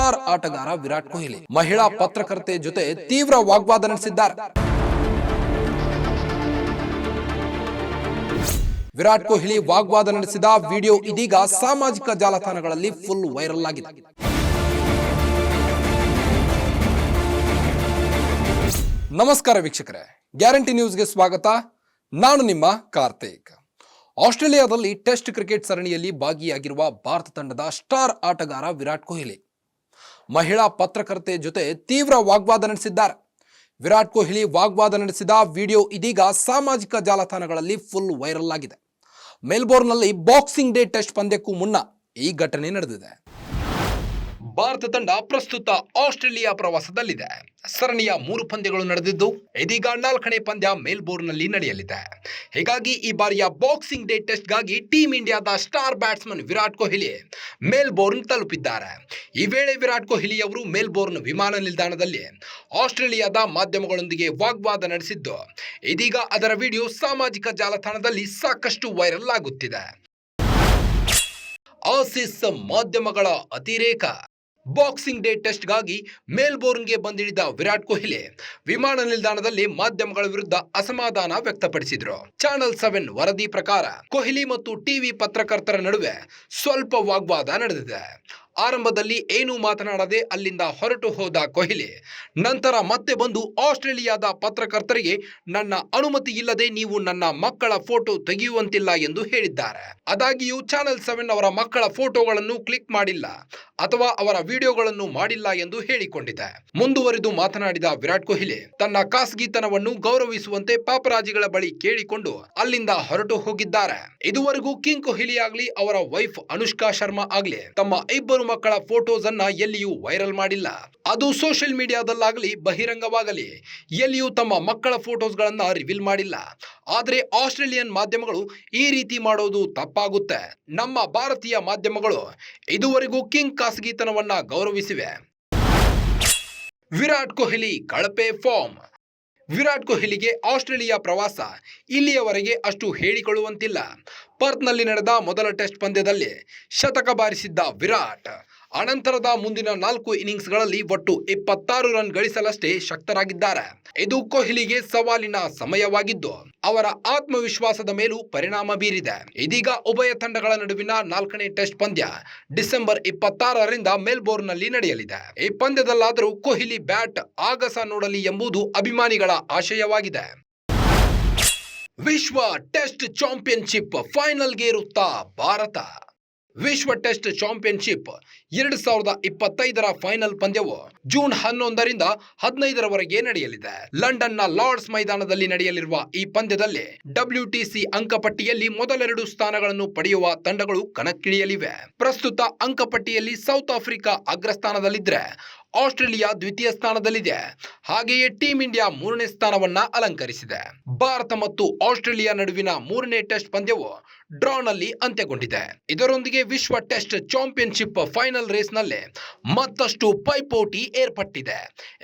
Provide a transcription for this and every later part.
Star ಆಟಗಾರ ವಿರಾಟ್ ಕೊಹ್ಲಿ ಮಹಿಳಾ ಪತ್ರಕರ್ತೆ ಜೊತೆ ತೀವ್ರ ವಾಗ್ವಾದ ನಡೆಸಿದ್ದಾರೆ. ವಿರಾಟ್ ಕೊಹ್ಲಿ ವಾಗ್ವಾದ ನಡೆಸಿದ ವಿಡಿಯೋ ಇದೀಗ ಸಾಮಾಜಿಕ ಜಾಲತಾಣಗಳಲ್ಲಿ ಫುಲ್ ವೈರಲ್ ಆಗಿದೆ. ನಮಸ್ಕಾರ ವೀಕ್ಷಕರೇ, ಗ್ಯಾರಂಟಿ ನ್ಯೂಸ್ಗೆ ಸ್ವಾಗತ. ನಾನು ನಿಮ್ಮ ಕಾರ್ತಿಕ್. ಆಸ್ಟ್ರೇಲಿಯಾದಲ್ಲಿ ಟೆಸ್ಟ್ ಕ್ರಿಕೆಟ್ ಸರಣಿಯಲ್ಲಿ ಭಾಗಿಯಾಗಿರುವ ಭಾರತ ತಂಡದ ಸ್ಟಾರ್ ಆಟಗಾರ ವಿರಾಟ್ ಕೊಹ್ಲಿ ಮಹಿಳಾ ಪತ್ರಕರ್ತೆ ಜೊತೆ ತೀವ್ರ ವಾಗ್ವಾದ ನಡೆಸಿದ್ದಾರೆ. ವಿರಾಟ್ ಕೊಹ್ಲಿ ವಾಗ್ವಾದ ನಡೆಸಿದ ವಿಡಿಯೋ ಇದೀಗ ಸಾಮಾಜಿಕ ಜಾಲತಾಣಗಳಲ್ಲಿ ಫುಲ್ ವೈರಲ್ ಆಗಿದೆ. ಮೆಲ್ಬೋರ್ನ್ನಲ್ಲಿ ಬಾಕ್ಸಿಂಗ್ ಡೇ ಟೆಸ್ಟ್ ಪಂದ್ಯಕ್ಕೂ ಮುನ್ನ ಈ ಘಟನೆ ನಡೆದಿದೆ. ಭಾರತ ತಂಡ ಪ್ರಸ್ತುತ ಆಸ್ಟ್ರೇಲಿಯಾ ಪ್ರವಾಸದಲ್ಲಿದೆ. ಸರಣಿಯ 3 ಪಂದ್ಯಗಳು ನಡೆದಿದ್ದು ಇದೀಗ 4ನೇ ಪಂದ್ಯ ಮೆಲ್ಬೋರ್ನ್ನಲ್ಲಿ ನಡೆಯಲಿದೆ. ಹೀಗಾಗಿ ಈ ಬಾರಿಯ ಬಾಕ್ಸಿಂಗ್ ಡೇ ಟೆಸ್ಟ್ಗಾಗಿ ಟೀಂ ಇಂಡಿಯಾದ star batsman Virat Kohli Melbourne ತಲುಪಿದ್ದಾರೆ. ಈ ವೇಳೆ ವಿರಾಟ್ ಕೊಹ್ಲಿ ಅವರು ಮೆಲ್ಬೋರ್ನ್ ವಿಮಾನ ನಿಲ್ದಾಣದಲ್ಲಿ ಆಸ್ಟ್ರೇಲಿಯಾದ ಮಾಧ್ಯಮಗಳೊಂದಿಗೆ ವಾಗ್ವಾದ ನಡೆಸಿದ್ದು ಇದೀಗ ಅದರ ವಿಡಿಯೋ ಸಾಮಾಜಿಕ ಜಾಲತಾಣದಲ್ಲಿ ಸಾಕಷ್ಟು ವೈರಲ್ ಆಗುತ್ತಿದೆ. ಆಸೀಸ್ ಮಾಧ್ಯಮಗಳ ಅತಿರೇಕ. ಬಾಕ್ಸಿಂಗ್ ಡೇ ಟೆಸ್ಟ್ಗಾಗಿ ಮೆಲ್ಬೋರ್ನ್ಗೆ ಬಂದಿಳಿದ ವಿರಾಟ್ ಕೊಹ್ಲಿ ವಿಮಾನ ನಿಲ್ದಾಣದಲ್ಲಿ ಮಾಧ್ಯಮಗಳ ವಿರುದ್ಧ ಅಸಮಾಧಾನ ವ್ಯಕ್ತಪಡಿಸಿದರು. ಚಾನೆಲ್ 7 ವರದಿ ಪ್ರಕಾರ ಕೊಹ್ಲಿ ಮತ್ತು ಟಿವಿ ಪತ್ರಕರ್ತರ ನಡುವೆ ಸ್ವಲ್ಪ ವಾಗ್ವಾದ ನಡೆದಿದೆ. ಆರಂಭದಲ್ಲಿ ಏನೂ ಮಾತನಾಡದೆ ಅಲ್ಲಿಂದ ಹೊರಟು ಹೋದ ಕೊಹ್ಲಿ ನಂತರ ಮತ್ತೆ ಬಂದು ಆಸ್ಟ್ರೇಲಿಯಾದ ಪತ್ರಕರ್ತರಿಗೆ ನನ್ನ ಅನುಮತಿ ಇಲ್ಲದೆ ನೀವು ನನ್ನ ಮಕ್ಕಳ ಫೋಟೋ ತೆಗೆಯುವಂತಿಲ್ಲ ಎಂದು ಹೇಳಿದ್ದಾರೆ. ಆದಾಗ್ಯೂ ಚಾನೆಲ್ 7 ಅವರ ಮಕ್ಕಳ ಫೋಟೋಗಳನ್ನು ಕ್ಲಿಕ್ ಮಾಡಿಲ್ಲ ಅಥವಾ ಅವರ ವಿಡಿಯೋಗಳನ್ನು ಮಾಡಿಲ್ಲ ಎಂದು ಹೇಳಿಕೊಂಡಿದೆ. ಮುಂದುವರಿದು ಮಾತನಾಡಿದ ವಿರಾಟ್ ಕೊಹ್ಲಿ ತನ್ನ ಖಾಸಗಿತನವನ್ನು ಗೌರವಿಸುವಂತೆ ಪಾಪರಾಜಿಗಳ ಬಳಿ ಕೇಳಿಕೊಂಡು ಅಲ್ಲಿಂದ ಹೊರಟು ಹೋಗಿದ್ದಾರೆ. ಇದುವರೆಗೂ ಕಿಂಗ್ ಕೊಹ್ಲಿ ಆಗ್ಲಿ ಅವರ ವೈಫ್ ಅನುಷ್ಕಾ ಶರ್ಮಾ ಆಗ್ಲಿ ತಮ್ಮ ಇಬ್ಬರು ಮಕ್ಕಳ ಫೋಟೋಸ್ ಅನ್ನ ಎಲ್ಲಿಯೂ ವೈರಲ್ ಮಾಡಿಲ್ಲ. ಅದು ಸೋಷಿಯಲ್ ಮೀಡಿಯಾದಲ್ಲಾಗಲಿ ಬಹಿರಂಗವಾಗಲಿ ಎಲ್ಲಿಯೂ ತಮ್ಮ ಮಕ್ಕಳ ಫೋಟೋಸ್ ಗಳನ್ನ ರಿವೀಲ್ ಮಾಡಿಲ್ಲ. ಆದ್ರೆ ಆಸ್ಟ್ರೇಲಿಯನ್ ಮಾಧ್ಯಮಗಳು ಈ ರೀತಿ ಮಾಡೋದು ತಪ್ಪಾಗುತ್ತೆ. ನಮ್ಮ ಭಾರತೀಯ ಮಾಧ್ಯಮಗಳು ಇದುವರೆಗೂ ಕಿಂಗ್ ಖಾಸಗಿತನವನ್ನ ಗೌರವಿಸಿವೆ. ವಿರಾಟ್ ಕೊಹ್ಲಿ ಕಳಪೆ ಫಾರ್ಮ್. ವಿರಾಟ್ ಕೊಹ್ಲಿಗೆ ಆಸ್ಟ್ರೇಲಿಯಾ ಪ್ರವಾಸ ಇಲ್ಲಿಯವರೆಗೆ ಅಷ್ಟು ಹೇಳಿಕೊಳ್ಳುವಂತಿಲ್ಲ. ಪರ್ತ್ನಲ್ಲಿ ನಡೆದ ಮೊದಲ ಟೆಸ್ಟ್ ಪಂದ್ಯದಲ್ಲಿ ಶತಕ ಬಾರಿಸಿದ್ದ ವಿರಾಟ್ ಅನಂತರದ ಮುಂದಿನ 4 ಇನ್ನಿಂಗ್ಸ್ಗಳಲ್ಲಿ ಒಟ್ಟು 26 ರನ್ ಗಳಿಸಲಷ್ಟೇ ಶಕ್ತರಾಗಿದ್ದಾರೆ. ಇದು ಕೊಹ್ಲಿಗೆ ಸವಾಲಿನ ಸಮಯವಾಗಿದ್ದು ಅವರ ಆತ್ಮವಿಶ್ವಾಸದ ಮೇಲೂ ಪರಿಣಾಮ ಬೀರಿದೆ. ಇದೀಗ ಉಭಯ ತಂಡಗಳ ನಡುವಿನ 4ನೇ ಟೆಸ್ಟ್ ಪಂದ್ಯ ಡಿಸೆಂಬರ್ 26ರಿಂದ ಮೆಲ್ಬೋರ್ನ್ನಲ್ಲಿ ನಡೆಯಲಿದೆ. ಈ ಪಂದ್ಯದಲ್ಲಾದರೂ ಕೊಹ್ಲಿ ಬ್ಯಾಟ್ ಆಗಸ ನೋಡಲಿ ಎಂಬುದು ಅಭಿಮಾನಿಗಳ ಆಶಯವಾಗಿದೆ. ವಿಶ್ವ ಟೆಸ್ಟ್ ಚಾಂಪಿಯನ್ಶಿಪ್ ಫೈನಲ್ಗೇರುತ್ತಾ ಭಾರತ. ವಿಶ್ವ ಟೆಸ್ಟ್ ಚಾಂಪಿಯನ್ಶಿಪ್ 2025ರ ಫೈನಲ್ ಪಂದ್ಯವು ಜೂನ್ 11ರಿಂದ 15ರವರೆಗೆ ನಡೆಯಲಿದೆ. ಲಂಡನ್ನ ಲಾರ್ಡ್ಸ್ ಮೈದಾನದಲ್ಲಿ ನಡೆಯಲಿರುವ ಈ ಪಂದ್ಯದಲ್ಲಿ WTC ಅಂಕಪಟ್ಟಿಯಲ್ಲಿ ಮೊದಲೆರಡು ಸ್ಥಾನಗಳನ್ನು ಪಡೆಯುವ ತಂಡಗಳು ಕಣಕ್ಕಿಳಿಯಲಿವೆ. ಪ್ರಸ್ತುತ ಅಂಕಪಟ್ಟಿಯಲ್ಲಿ ಸೌತ್ ಆಫ್ರಿಕಾ ಅಗ್ರಸ್ಥಾನದಲ್ಲಿದ್ದರೆ ಆಸ್ಟ್ರೇಲಿಯಾ ದ್ವಿತೀಯ ಸ್ಥಾನದಲ್ಲಿದೆ. ಹಾಗೆಯೇ ಟೀಂ ಇಂಡಿಯಾ 3ನೇ ಸ್ಥಾನವನ್ನ ಅಲಂಕರಿಸಿದೆ. ಭಾರತ ಮತ್ತು ಆಸ್ಟ್ರೇಲಿಯಾ ನಡುವಿನ 3ನೇ ಟೆಸ್ಟ್ ಪಂದ್ಯವು ಡ್ರಾನಲ್ಲಿ ಅಂತ್ಯಗೊಂಡಿದೆ. ಇದರೊಂದಿಗೆ ವಿಶ್ವ ಟೆಸ್ಟ್ ಚಾಂಪಿಯನ್ಶಿಪ್ ಫೈನಲ್ ರೇಸ್ನಲ್ಲಿ ಮತ್ತಷ್ಟು ಪೈಪೋಟಿ ಏರ್ಪಟ್ಟಿದೆ.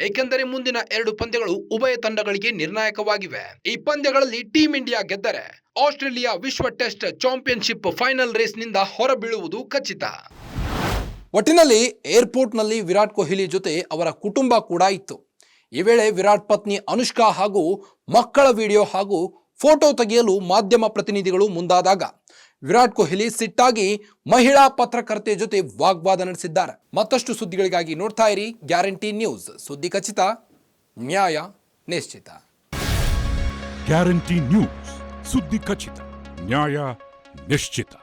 ಏಕೆಂದರೆ ಮುಂದಿನ 2 ಪಂದ್ಯಗಳು ಉಭಯ ತಂಡಗಳಿಗೆ ನಿರ್ಣಾಯಕವಾಗಿವೆ. ಈ ಪಂದ್ಯಗಳಲ್ಲಿ ಟೀಂ ಇಂಡಿಯಾ ಗೆದ್ದರೆ ಆಸ್ಟ್ರೇಲಿಯಾ ವಿಶ್ವ ಟೆಸ್ಟ್ ಚಾಂಪಿಯನ್ಶಿಪ್ ಫೈನಲ್ ರೇಸ್ನಿಂದ ಹೊರಬೀಳುವುದು ಖಚಿತ. ಒಟ್ಟಿನಲ್ಲಿ ಏರ್ಪೋರ್ಟ್ನಲ್ಲಿ ವಿರಾಟ್ ಕೊಹ್ಲಿ ಜೊತೆ ಅವರ ಕುಟುಂಬ ಕೂಡ ಇತ್ತು. ಈ ವೇಳೆ ವಿರಾಟ್ ಪತ್ನಿ ಅನುಷ್ಕಾ ಹಾಗೂ ಮಕ್ಕಳ ವಿಡಿಯೋ ಹಾಗೂ ಫೋಟೋ ತೆಗೆಯಲು ಮಾಧ್ಯಮ ಪ್ರತಿನಿಧಿಗಳು ಮುಂದಾದಾಗ ವಿರಾಟ್ ಕೊಹ್ಲಿ ಸಿಟ್ಟಾಗಿ ಮಹಿಳಾ ಪತ್ರಕರ್ತೆ ಜೊತೆ ವಾಗ್ವಾದ ನಡೆಸಿದ್ದಾರೆ. ಮತ್ತಷ್ಟು ಸುದ್ದಿಗಳಿಗಾಗಿ ನೋಡ್ತಾ ಇರಿ ಗ್ಯಾರಂಟಿ ನ್ಯೂಸ್. ಸುದ್ದಿ ಖಚಿತ, ನ್ಯಾಯ ನಿಶ್ಚಿತ. ಗ್ಯಾರಂಟಿ ನ್ಯೂಸ್, ಸುದ್ದಿ ಖಚಿತ, ನ್ಯಾಯ ನಿಶ್ಚಿತ.